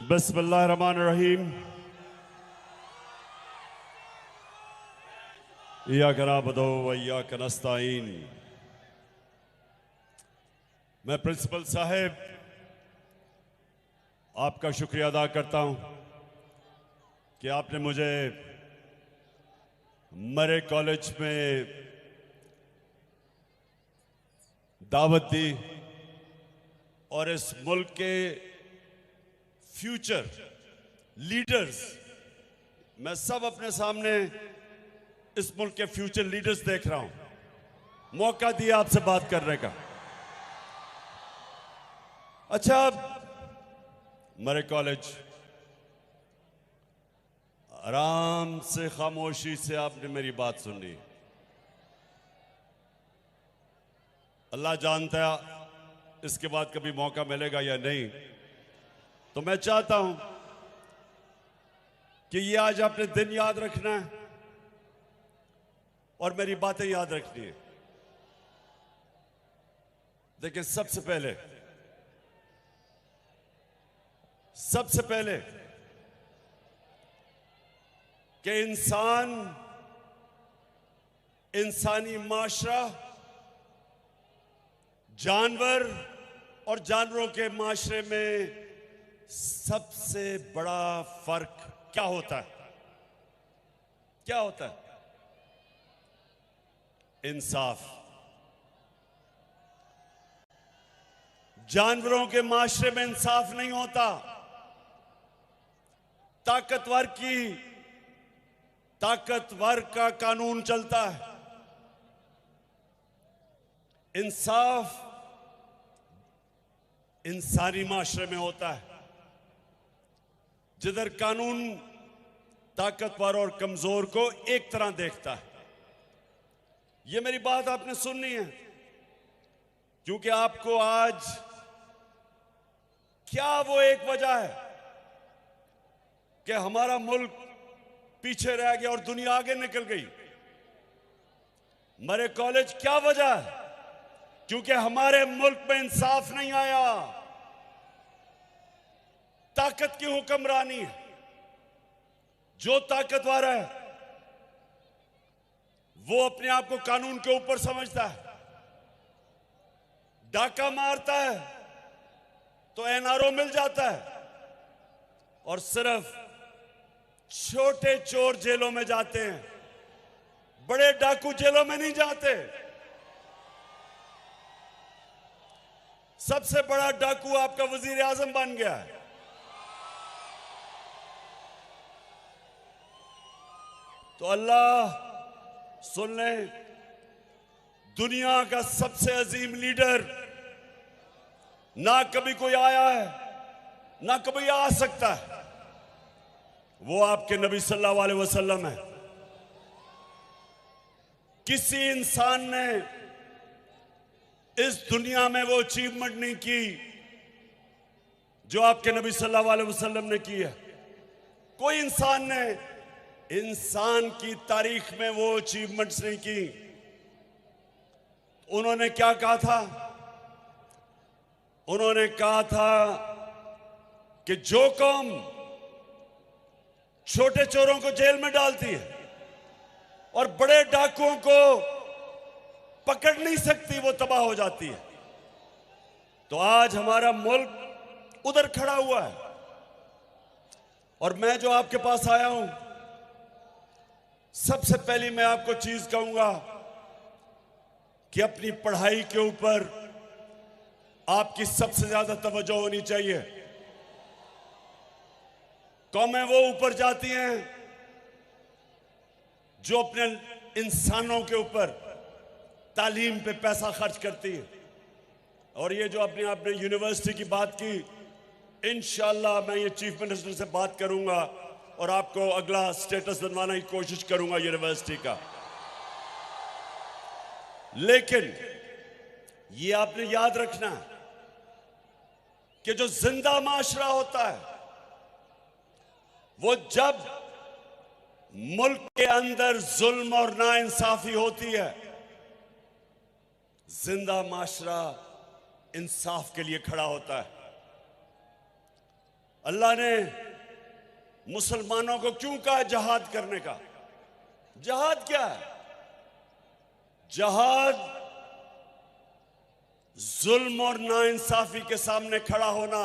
बिस्मिल्लाहिर्रहमानिर्रहीम। इय्याका नअबुदु व इय्याका नस्तईन। मैं प्रिंसिपल साहब आपका शुक्रिया अदा करता हूं कि आपने मुझे मरे कॉलेज में दावत दी और इस मुल्क के फ्यूचर लीडर्स, मैं सब अपने सामने इस मुल्क के फ्यूचर लीडर्स देख रहा हूं, मौका दिया आपसे बात करने का। अच्छा, मरे कॉलेज आराम से खामोशी से आपने मेरी बात सुनी। अल्लाह जानता है इसके बाद कभी मौका मिलेगा या नहीं। तो मैं चाहता हूं कि ये आज आपने दिन याद रखना है और मेरी बातें याद रखनी है। देखिए, सबसे पहले कि इंसानी माशरा जानवर और जानवरों के माशरे में सबसे बड़ा फर्क क्या होता है? क्या होता है? इंसाफ। जानवरों के माशरे में इंसाफ नहीं होता। ताकतवर का कानून चलता है। इंसाफ इंसानी माशरे में होता है, जिधर कानून ताकतवर और कमजोर को एक तरह देखता है। ये मेरी बात आपने सुननी है, क्योंकि आपको आज क्या वो एक वजह है कि हमारा मुल्क पीछे रह गया और दुनिया आगे निकल गई। मरे कॉलेज क्या वजह है? क्योंकि हमारे मुल्क में इंसाफ नहीं आया। ताकत की हुक्मरानी है। जो ताकतवर है वो अपने आप को कानून के ऊपर समझता है। डाका मारता है तो एनआरओ मिल जाता है, और सिर्फ छोटे चोर जेलों में जाते हैं, बड़े डाकू जेलों में नहीं जाते। सबसे बड़ा डाकू आपका वजीर आजम बन गया है। तो अल्लाह सुन ले, दुनिया का सबसे अजीम लीडर ना कभी कोई आया है, ना कभी आ सकता है। वो आपके नबी सल्लल्लाहु अलैहि वसल्लम है। किसी इंसान ने इस दुनिया में वो अचीवमेंट नहीं की जो आपके नबी सल्लल्लाहु अलैहि वसल्लम ने की है। कोई इंसान ने इंसान की तारीख में वो अचीवमेंट्स नहीं की। उन्होंने क्या कहा था? उन्होंने कहा था कि जो कौम छोटे चोरों को जेल में डालती है और बड़े डाकुओं को पकड़ नहीं सकती, वो तबाह हो जाती है। तो आज हमारा मुल्क उधर खड़ा हुआ है, और मैं जो आपके पास आया हूं, सबसे पहली मैं आपको चीज कहूंगा कि अपनी पढ़ाई के ऊपर आपकी सबसे ज्यादा तवज्जो होनी चाहिए। कौमें वो ऊपर जाती हैं जो अपने इंसानों के ऊपर तालीम पे पैसा खर्च करती है। और ये जो आपने यूनिवर्सिटी की बात की, इंशाअल्लाह मैं ये चीफ मिनिस्टर से बात करूंगा और आपको अगला स्टेटस बनवाने की कोशिश करूंगा यूनिवर्सिटी का। लेकिन ये आपने याद रखना कि जो जिंदा माशरा होता है, वो जब मुल्क के अंदर जुल्म और नाइंसाफी होती है, जिंदा माशरा इंसाफ के लिए खड़ा होता है। अल्लाह ने मुसलमानों को क्यों कहा जहाद करने का? जहाद क्या है? जहाद जुल्म और नाइंसाफी के सामने खड़ा होना।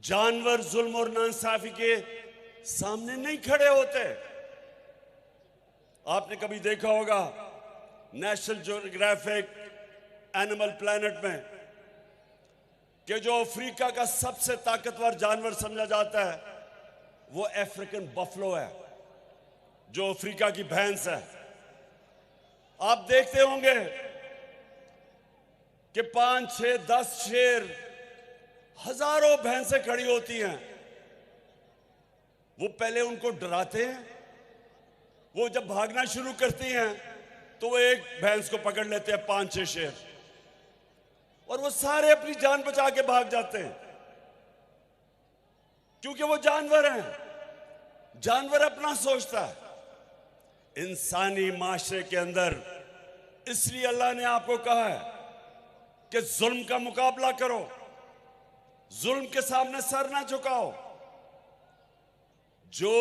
जानवर जुल्म और नाइंसाफी के सामने नहीं खड़े होते। आपने कभी देखा होगा नेशनल ज्योग्राफिक एनिमल प्लैनेट में कि जो अफ्रीका का सबसे ताकतवर जानवर समझा जाता है वो अफ्रीकन बफलो है, जो अफ्रीका की भैंस है। आप देखते होंगे कि 5, 6, 10 शेर, हजारों भैंसें खड़ी होती हैं। वो पहले उनको डराते हैं। वो जब भागना शुरू करती हैं तो वो एक भैंस को पकड़ लेते हैं 5, 6 शेर, और वो सारे अपनी जान बचा के भाग जाते हैं, क्योंकि वो जानवर हैं। जानवर अपना सोचता है। इंसानी माशरे के अंदर इसलिए अल्लाह ने आपको कहा है कि जुल्म का मुकाबला करो, जुल्म के सामने सर ना झुकाओ। जो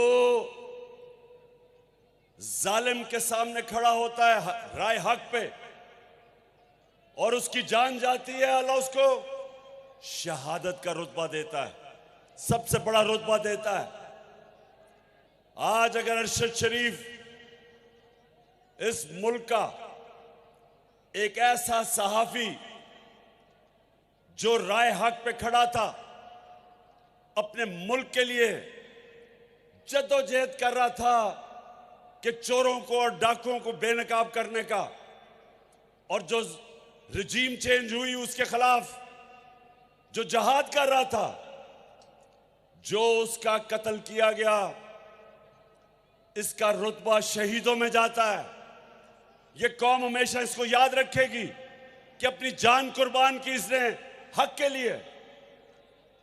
जालिम के सामने खड़ा होता है राय हक पे और उसकी जान जाती है, अल्लाह उसको शहादत का रुतबा देता है, सबसे बड़ा रुतबा देता है। आज अगर अरशद शरीफ इस मुल्क का एक ऐसा सहाफी जो राय हक पे खड़ा था, अपने मुल्क के लिए जद्दोजहद कर रहा था कि चोरों को और डाकुओं को बेनकाब करने का, और जो रजीम चेंज हुई उसके खिलाफ जो जहाद कर रहा था, जो उसका कत्ल किया गया, इसका रुतबा शहीदों में जाता है। ये कौम हमेशा इसको याद रखेगी कि अपनी जान कुर्बान की इसने हक के लिए।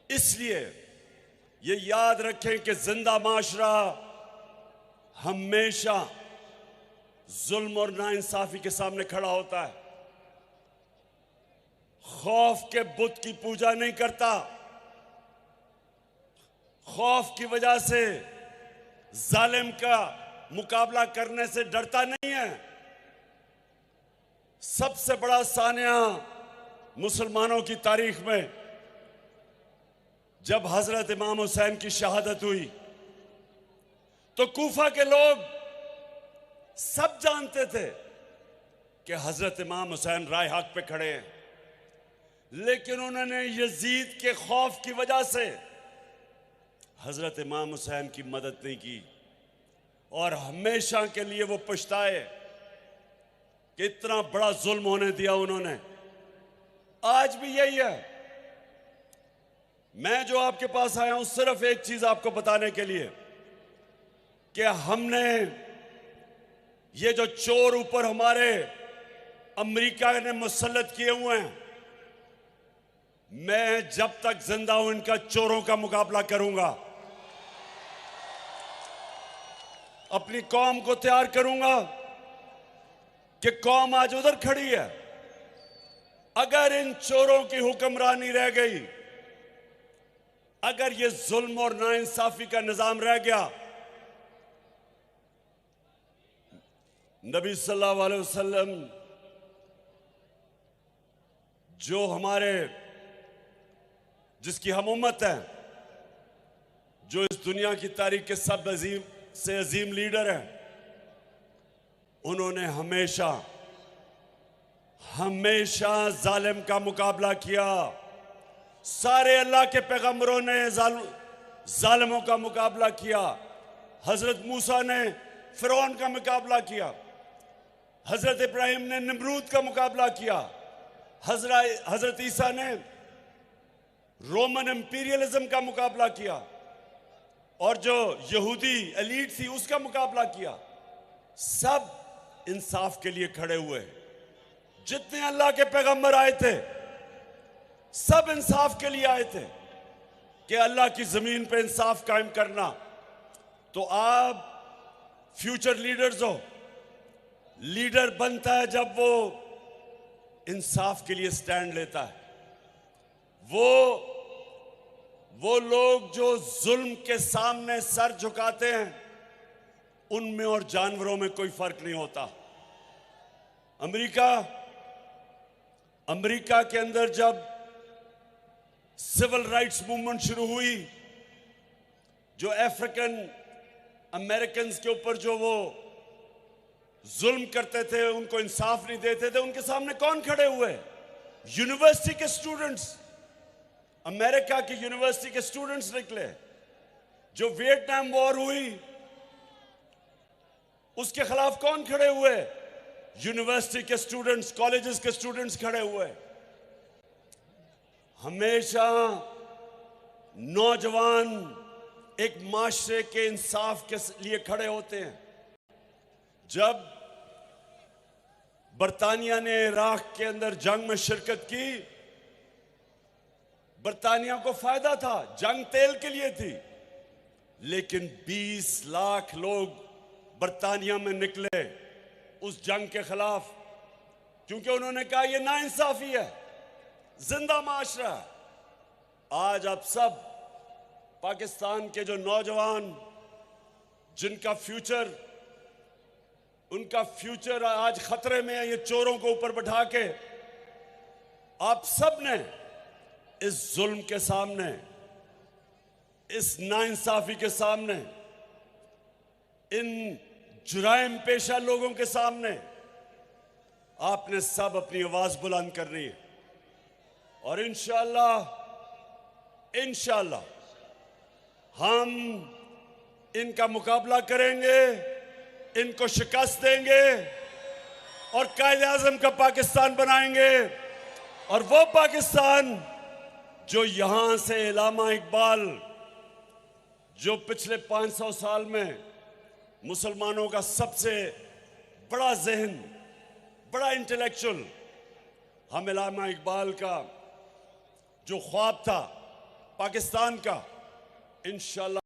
इसलिए ये याद रखें कि जिंदा माशरा हमेशा जुल्म और नाइंसाफी के सामने खड़ा होता है। खौफ के बुत की पूजा नहीं करता, खौफ की वजह से जालिम का मुकाबला करने से डरता नहीं है। सबसे बड़ा सानिया मुसलमानों की तारीख में जब हजरत इमाम हुसैन की शहादत हुई तो कूफा के लोग सब जानते थे कि हजरत इमाम हुसैन राय हक पे खड़े हैं, लेकिन उन्होंने यजीद के खौफ की वजह से हजरत इमाम हुसैन की मदद नहीं की, और हमेशा के लिए वो पछताए कि इतना बड़ा जुल्म होने दिया उन्होंने। आज भी यही है। मैं जो आपके पास आया हूं सिर्फ एक चीज आपको बताने के लिए कि हमने ये जो चोर ऊपर हमारे अमेरिका ने मुसल्लत किए हुए हैं, मैं जब तक जिंदा हूं इनका चोरों का मुकाबला करूंगा, अपनी कौम को तैयार करूंगा कि कौम आज उधर खड़ी है। अगर इन चोरों की हुक्मरानी रह गई, अगर ये जुल्म और नाइंसाफी का निजाम रह गया, नबी सल्लल्लाहु अलैहि वसल्लम जो हमारे जिसकी हम उम्मत है, जो इस दुनिया की तारीख के सब से अजीम लीडर हैं, उन्होंने हमेशा हमेशा जालिम का मुकाबला किया। सारे अल्लाह के पैगंबरों ने जालिमों का मुकाबला किया। हजरत मूसा ने फिरौन का मुकाबला किया, हजरत इब्राहिम ने नमरूद का मुकाबला किया, हजरत ईसा ने रोमन इंपीरियलिज्म का मुकाबला किया, और जो यहूदी एलीट थी उसका मुकाबला किया। सब इंसाफ के लिए खड़े हुए। जितने अल्लाह के पैगंबर आए थे सब इंसाफ के लिए आए थे कि अल्लाह की जमीन पे इंसाफ कायम करना। तो आप फ्यूचर लीडर्स हो। लीडर बनता है जब वो इंसाफ के लिए स्टैंड लेता है, वो वो लोग जो जुल्म के सामने सर झुकाते हैं, उनमें और जानवरों में कोई फर्क नहीं होता। अमेरिका के अंदर जब सिविल राइट्स मूवमेंट शुरू हुई, जो अफ्रीकन अमेरिकन के ऊपर जो वो जुल्म करते थे, उनको इंसाफ नहीं देते थे, उनके सामने कौन खड़े हुए? यूनिवर्सिटी के स्टूडेंट्स, अमेरिका की यूनिवर्सिटी के स्टूडेंट्स निकले। जो वियतनाम वॉर हुई, उसके खिलाफ कौन खड़े हुए? यूनिवर्सिटी के स्टूडेंट्स, कॉलेजेस के स्टूडेंट्स खड़े हुए। हमेशा नौजवान एक माशरे के इंसाफ के लिए खड़े होते हैं। जब बरतानिया ने इराक के अंदर जंग में शिरकत की, बरतानिया को फायदा था, जंग तेल के लिए थी, लेकिन 20 लाख लोग बरतानिया में निकले उस जंग के खिलाफ, क्योंकि उन्होंने कहा यह नाइंसाफी है, जिंदा माशरा है। आज आप सब पाकिस्तान के जो नौजवान, जिनका फ्यूचर, उनका फ्यूचर आज खतरे में है, ये चोरों को ऊपर बैठा के, आप सब ने इस जुल्म के सामने, इस नाइंसाफी के सामने, इन जुराइम पेशा लोगों के सामने आपने सब अपनी आवाज बुलंद करनी है। और इंशाअल्लाह हम इनका मुकाबला करेंगे, इनको शिकस्त देंगे और कायद-ए-आज़म का पाकिस्तान बनाएंगे। और वो पाकिस्तान जो यहां से इलामा इकबाल, जो पिछले 500 साल में मुसलमानों का सबसे बड़ा ज़हन, बड़ा इंटेलेक्चुअल, हम इलामा इकबाल का जो ख्वाब था पाकिस्तान का, इंशाअल्लाह